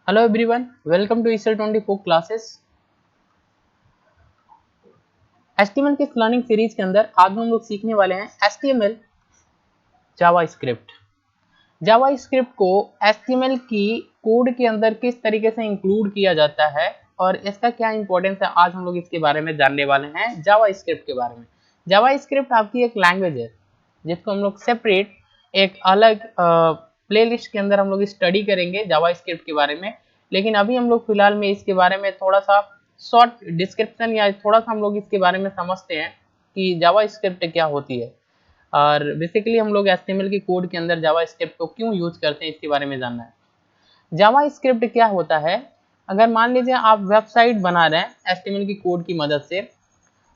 Hello everyone, welcome to ईसर 24 classes. HTML के learning series के अंदर आज हम लोग सीखने वाले हैं HTML जावास्क्रिप्ट। जावास्क्रिप्ट को HTML की कोड के अंदर किस तरीके से इंक्लूड किया जाता है और इसका क्या इंपॉर्टेंस है, आज हम लोग इसके बारे में जानने वाले हैं। जावास्क्रिप्ट के बारे में, जावास्क्रिप्ट आपकी एक लैंग्वेज है जिसको हम लोग सेपरेट एक अलग प्लेलिस्ट के अंदर हम लोग स्टडी करेंगे जावास्क्रिप्ट के बारे में। लेकिन अभी हम लोग फिलहाल में इसके बारे में थोड़ा सा शॉर्ट डिस्क्रिप्शन या थोड़ा सा हम लोग इसके बारे में समझते हैं कि जावास्क्रिप्ट क्या होती है और बेसिकली हम लोग HTML की कोड के अंदर जावास्क्रिप्ट को क्यों यूज करते हैं इसके बारे में जानना है। जावास्क्रिप्ट क्या होता है, अगर मान लीजिए आप वेबसाइट बना रहे हैं HTML की कोड की मदद से,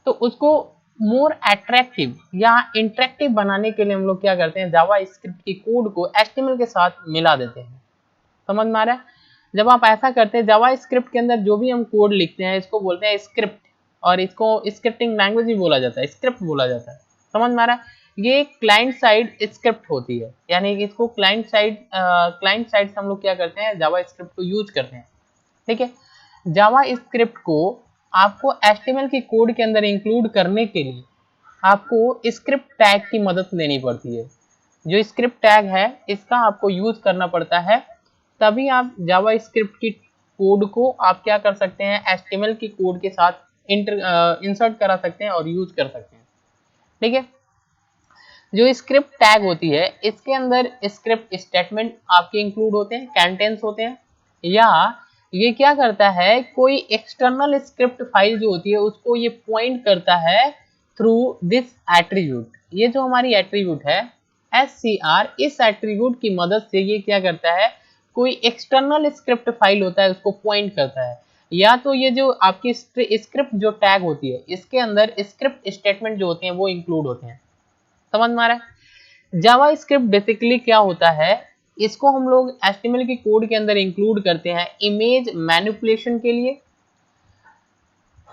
तो उसको मोर अट्रैक्टिव या इंटरेक्टिव बनाने के लिए हम लोग क्या करते हैं, जावास्क्रिप्ट की कोड को HTML के साथ मिला देते हैं। समझ में आ रहा है? जब आप ऐसा करते हैं, जावास्क्रिप्ट के अंदर जो भी हम कोड लिखते हैं इसको बोलते हैं स्क्रिप्ट, और इसको स्क्रिप्टिंग लैंग्वेज भी बोला जाता है, स्क्रिप्ट बोला जाता है। समझ में आ रहा है? ये क्लाइंट साइड स्क्रिप्ट होती है, यानी कि इसको क्लाइंट साइड से हम लोग क्या करते हैं, जावास्क्रिप्ट को यूज करते हैं। ठीक है, जावास्क्रिप्ट को आपको HTML की कोड के अंदर इंक्लूड करने के लिए आपको स्क्रिप्ट टैग की मदद लेनी पड़ती है। जो स्क्रिप्ट टैग है इसका आपको यूज करना पड़ता है, तभी आप जावास्क्रिप्ट की कोड को आप क्या कर सकते हैं, HTML की कोड के साथ इंसर्ट करा सकते हैं और यूज कर सकते हैं। ठीक है, जो स्क्रिप्ट टैग होती है इसके अंदर स्क्रिप्ट स्टेटमेंट आपके इंक्लूड होते हैं, कंटेंट्स होते हैं, या ये क्या करता है, कोई एक्सटर्नल स्क्रिप्ट फाइल जो होती है उसको ये पॉइंट करता है थ्रू दिस एट्रीब्यूट। ये जो हमारी एट्रीब्यूट है SCR, इस एट्रीब्यूट की मदद से ये क्या करता है, कोई एक्सटर्नल स्क्रिप्ट फाइल होता है उसको पॉइंट करता है, या तो ये जो आपकी स्क्रिप्ट जो टैग होती है इसके अंदर स्क्रिप्ट स्टेटमेंट जो होते हैं वो इंक्लूड होते हैं। समझ में आ रहा है? जावास्क्रिप्ट बेसिकली क्या होता है, इसको हम लोग HTML की कोड के अंदर इंक्लूड करते हैं इमेज मैनिपुलेशन के लिए,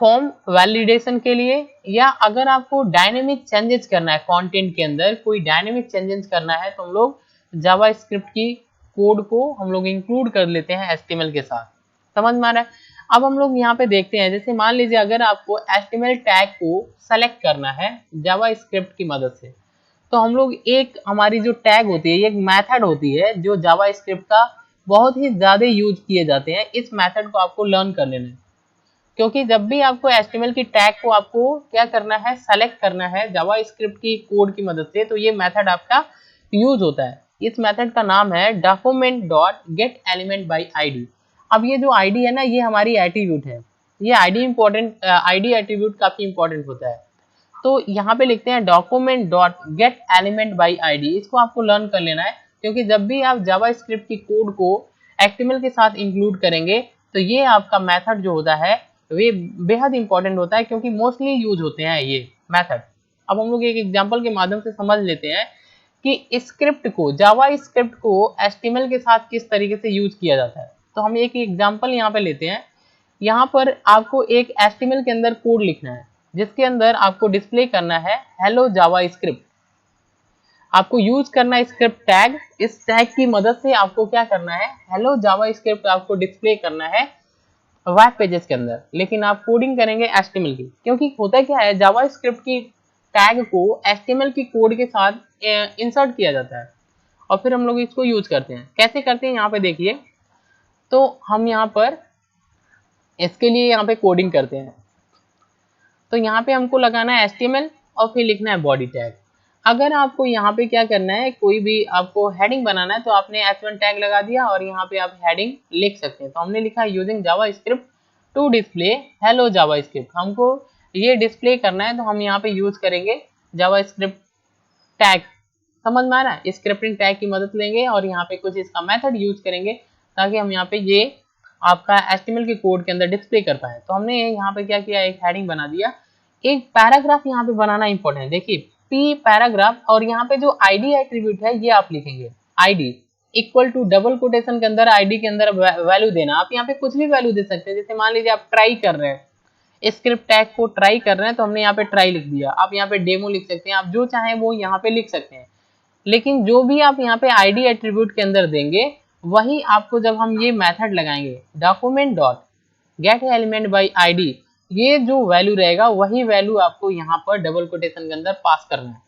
फॉर्म वैलिडेशन के लिए, या अगर आपको डायनेमिक चेंजेस करना है कंटेंट के अंदर, कोई डायनेमिक चेंजेस करना है तो हम लोग जावास्क्रिप्ट की कोड को हम लोग इंक्लूड कर लेते हैं HTML के साथ। समझ में आ रहा है? अब हम लोग यहाँ पे देखते हैं, जैसे मान लीजिए अगर आपको HTML टैग को सेलेक्ट करना है जावास्क्रिप्ट की मदद से, तो हम लोग एक हमारी जो टैग होती है, एक मेथड होती है जो जावास्क्रिप्ट का बहुत ही ज्यादा यूज किए जाते हैं। इस मेथड को आपको लर्न कर लेना है, क्योंकि जब भी आपको HTML की टैग को आपको क्या करना है, सेलेक्ट करना है जावास्क्रिप्ट की कोड की मदद से, तो ये मेथड आपका यूज होता है। इस मेथड का नाम है document dot gate element by ID। अब ये जो ID है ना, ये हमारी एट्रीब्यूट है। ये ID एट्रीब्यूट काफी इंपॉर्टेंट होता है। तो यहाँ पे लिखते हैं document dot gate element by ID। इसको आपको लर्न कर लेना है, क्योंकि जब भी आप जावास्क्रिप्ट की कोड को HTML के साथ इंक्लूड करेंगे तो ये आपका मेथड जो होता है वे बेहद इंपॉर्टेंट होता है, क्योंकि मोस्टली यूज होते हैं ये मेथड। अब हम लोग एक एग्जांपल के माध्यम से समझ लेते हैं कि स्क्रिप्ट को, जावास्क्रिप्ट को HTML के साथ किस तरीके से यूज किया जाता है। तो हम एक एग्जांपल यहाँ पे लेते हैं। यहाँ पर आपको एक HTML के अंदर कोड लिखना है जिसके अंदर आपको डिस्प्ले करना है हेलो जावास्क्रिप्ट। आपको यूज करना है स्क्रिप्ट टैग। इस टैग की मदद से आपको क्या करना है, हेलो जावास्क्रिप्ट आपको डिस्प्ले करना है वेब पेजेस के अंदर, लेकिन आप कोडिंग करेंगे HTML की, क्योंकि होता क्या है, जावास्क्रिप्ट की टैग को HTML की कोड के साथ इंसर्ट किया जाता है और फिर हम लोग इसको यूज करते हैं। कैसे करते हैं, यहाँ पे देखिए। तो हम यहाँ पर इसके लिए यहाँ पे कोडिंग करते हैं। तो यहाँ पे हमको लगाना है HTML और फिर लिखना है बॉडी टैग। अगर आपको यहाँ पे क्या करना है, कोई भी आपको हेडिंग बनाना है, तो आपने H1 टैग लगा दिया और यहाँ पे आप हेडिंग लिख सकते हैं। तो हमने लिखा using JavaScript to display hello JavaScript. हमको ये डिस्प्ले करना है तो हम यहाँ पे यूज करेंगे जावास्क्रिप्ट टैग। समझ में आ रहा है? स्क्रिप्टिंग टैग की मदद लेंगे और यहाँ पे कुछ इसका मेथड यूज करेंगे ताकि हम यहाँ पे ये आपका HTML के कोड के अंदर डिस्प्ले कर पाए। तो हमने यहाँ पे क्या किया, एक हेडिंग बना दिया। एक पैराग्राफ यहाँ पे बनाना इंपॉर्टेंट है। देखिए P पैराग्राफ, और यहाँ पे जो ID एट्रीब्यूट है ये आप लिखेंगे ID equal to double quotation के अंदर ID के अंदर वैल्यू देना। आप यहाँ पे कुछ भी वैल्यू दे सकते हैं। जैसे मान लीजिए आप ट्राई कर रहे हैं, स्क्रिप्ट टैग को ट्राई कर रहे हैं, तो हमने यहाँ पे ट्राई लिख दिया। आप यहाँ पे डेमो लिख सकते हैं, आप जो चाहें वो यहाँ पे लिख सकते हैं। लेकिन जो भी आप यहाँ पे ID एट्रीब्यूट के अंदर देंगे वही आपको जब हम ये मेथड लगाएंगे document dot gate element by ID, ये जो वैल्यू रहेगा वही वैल्यू आपको यहाँ पर डबल कोटेशन के अंदर पास करना है।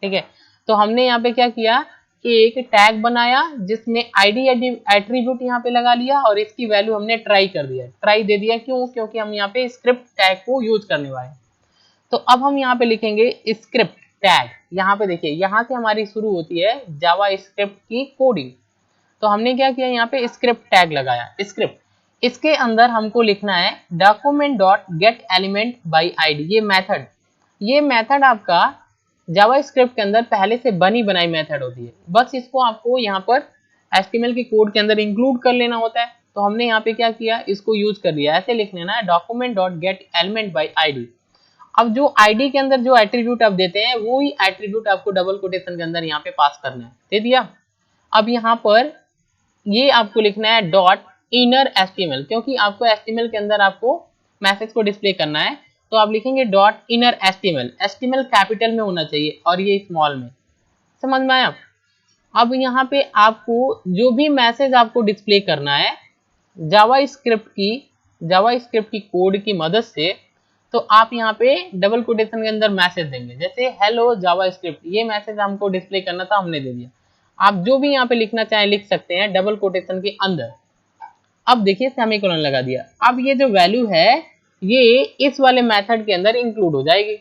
ठीक है, तो हमने यहाँ पे क्या किया, एक टैग बनाया जिसमें आईडी एट्रीब्यूट यहाँ पे लगा लिया और इसकी वैल्यू हमने ट्राई कर दिया, ट्राई दे दिया। क्यों? क्योंकि हम यहाँ पे स्क्रिप्ट टैग को यूज करने वाले हैं। तो अब हम यहाँ पे लिखेंगे स्क्रिप्ट टैग। यहाँ पे देखिए, यहाँ से हमारी शुरू होती है जावा स्क्रिप्ट की कोडिंग। तो हमने क्या किया, यहाँ पे स्क्रिप्ट टैग लगाया स्क्रिप्ट। इसके अंदर हमको लिखना है document dot gate element by ID. ये मेथड आपका जावा स्क्रिप्ट के अंदर पहले से बनी बनाई मेथड होती है, बस इसको आपको यहाँ पर HTML के कोड के अंदर इंक्लूड कर लेना होता है। तो हमने यहाँ पे क्या किया, इसको यूज कर लिया। ऐसे लिख लेना है document dot gate element by ID. अब जो आईडी के अंदर जो एट्रीब्यूट आप देते हैं वो ही एट्रीब्यूट आपको डबल कोटेशन के अंदर यहाँ पे पास करना है। दे दिया। अब यहाँ पर ये आपको लिखना है डॉट इनर HTML, क्योंकि आपको HTML के अंदर आपको मैसेज को डिस्प्ले करना है। तो आप लिखेंगे dot inner HTML। HTML capital में होना चाहिए और ये स्मॉल में। समझ में आया? अब यहाँ पे आपको जो भी मैसेज आपको डिस्प्ले करना है जावा स्क्रिप्ट की कोड की मदद से, तो आप यहाँ पे डबल कोटेशन के अंदर मैसेज देंगे। जैसे हेलो जावा स्क्रिप्ट, ये मैसेज हमको डिस्प्ले करना था, हमने दे दिया। आप जो भी यहाँ पे लिखना चाहें लिख सकते हैं डबल कोटेशन के अंदर। अब देखिए सेमीकोलन लगा दिया। अब ये जो वैल्यू है ये इस वाले मेथड के अंदर इंक्लूड हो जाएगी।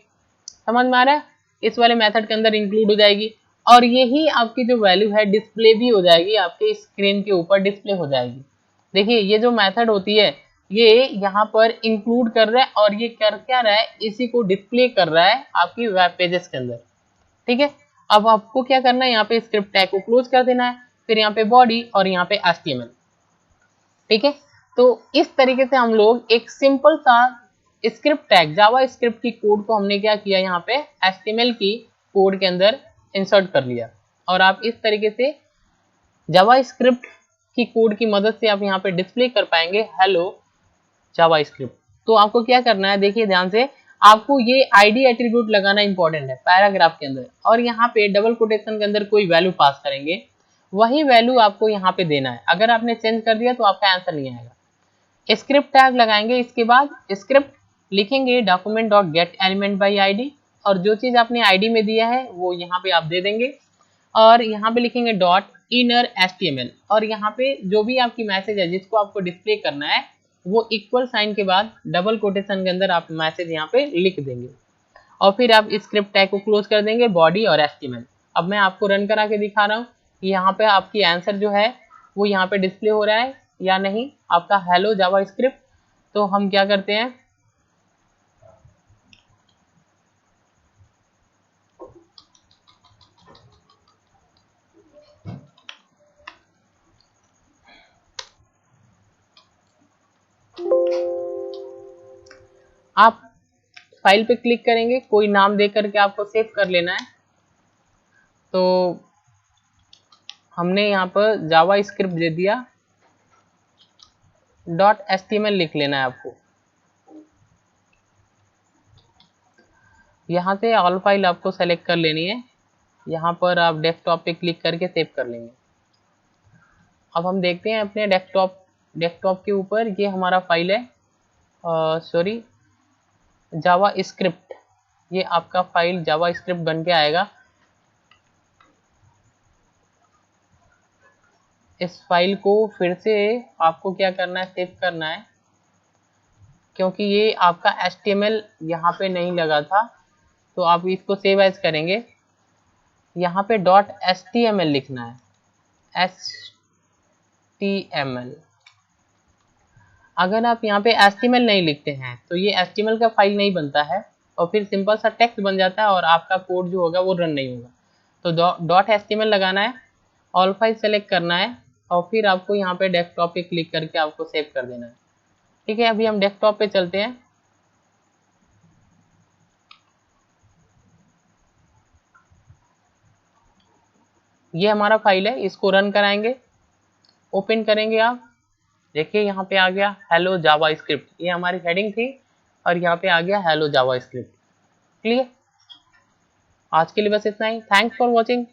समझ में आ रहा है? इस वाले मेथड के अंदर इंक्लूड हो जाएगी और यही आपकी जो वैल्यू है डिस्प्ले भी हो जाएगी, आपके स्क्रीन के ऊपर डिस्प्ले हो जाएगी। देखिए ये जो मेथड होती है ये यहाँ पर इंक्लूड कर रहा है और ये कर क्या रहा है, इसी को डिस्प्ले कर रहा है आपकी वेब पेजेस के अंदर। ठीक है, अब आपको क्या करना है, यहाँ पे स्क्रिप्ट टैग को क्लोज कर देना है, फिर यहाँ पे बॉडी और यहाँ पे HTML। ठीक है, तो इस तरीके से हम लोग एक सिंपल सा स्क्रिप्ट टैग जावा स्क्रिप्ट की कोड को हमने क्या किया, यहाँ पे HTML की कोड के अंदर इंसर्ट कर लिया। और आप इस तरीके से जावा स्क्रिप्ट की कोड की मदद से आप यहाँ पे डिस्प्ले कर पाएंगे हेलो जावा स्क्रिप्ट। तो आपको क्या करना है, देखिए ध्यान से, आपको ये आईडी एट्रीब्यूट लगाना इंपॉर्टेंट है पैराग्राफ के अंदर, और यहाँ पे डबल कोटेशन के अंदर कोई वैल्यू पास करेंगे, वही वैल्यू आपको यहाँ पे देना है। अगर आपने चेंज कर दिया तो आपका आंसर नहीं आएगा। स्क्रिप्ट टैग लगाएंगे, इसके बाद स्क्रिप्ट लिखेंगे document dot gate element by ID, और जो चीज आपने आईडी में दिया है वो यहाँ पे आप दे देंगे, और यहाँ पे लिखेंगे डॉट इनर HTML, और यहाँ पे जो भी आपकी मैसेज है जिसको आपको डिस्प्ले करना है वो इक्वल साइन के बाद डबल कोटेशन के अंदर आप मैसेज यहाँ पे लिख देंगे, और फिर आप स्क्रिप्ट टैग को क्लोज कर देंगे बॉडी और HTML। अब मैं आपको रन करा के दिखा रहा हूँ कि यहाँ पे आपकी आंसर जो है वो यहाँ पे डिस्प्ले हो रहा है या नहीं, आपका हेलो जावा स्क्रिप्ट। तो हम क्या करते हैं, आप फाइल पे क्लिक करेंगे, कोई नाम दे करके आपको सेव कर लेना है। तो हमने यहाँ पर जावा स्क्रिप्ट दे दिया, डॉट HTML लिख लेना है आपको। यहाँ से ऑल फाइल आपको सेलेक्ट कर लेनी है, यहाँ पर आप डेस्कटॉप पे क्लिक करके सेव कर लेंगे। अब हम देखते हैं अपने डेस्कटॉप के ऊपर ये हमारा फाइल है, सॉरी जावा स्क्रिप्ट, ये आपका फाइल जावा स्क्रिप्ट बन के आएगा। इस फाइल को फिर से आपको क्या करना है, सेव करना है, क्योंकि ये आपका HTML यहाँ पे नहीं लगा था। तो आप इसको सेव एज करेंगे, यहाँ पे डॉट HTML लिखना है, HTML। अगर आप यहाँ पे HTML नहीं लिखते हैं तो ये HTML का फाइल नहीं बनता है, और फिर सिंपल सा टेक्स्ट बन जाता है और आपका कोड जो होगा वो रन नहीं होगा। तो डॉट HTML लगाना है, ऑल फाइल सेलेक्ट करना है, और फिर आपको यहाँ पे डेस्कटॉप पे क्लिक करके आपको सेव कर देना है। ठीक है, अभी हम डेस्कटॉप पे चलते हैं। ये हमारा फाइल है, इसको रन कराएंगे, ओपन करेंगे। आप देखिए यहाँ पे आ गया हेलो जावा स्क्रिप्ट, ये हमारी हेडिंग थी और यहाँ पे आ गया हेलो जावा स्क्रिप्ट। क्लियर? आज के लिए बस इतना ही। Thanks for watching.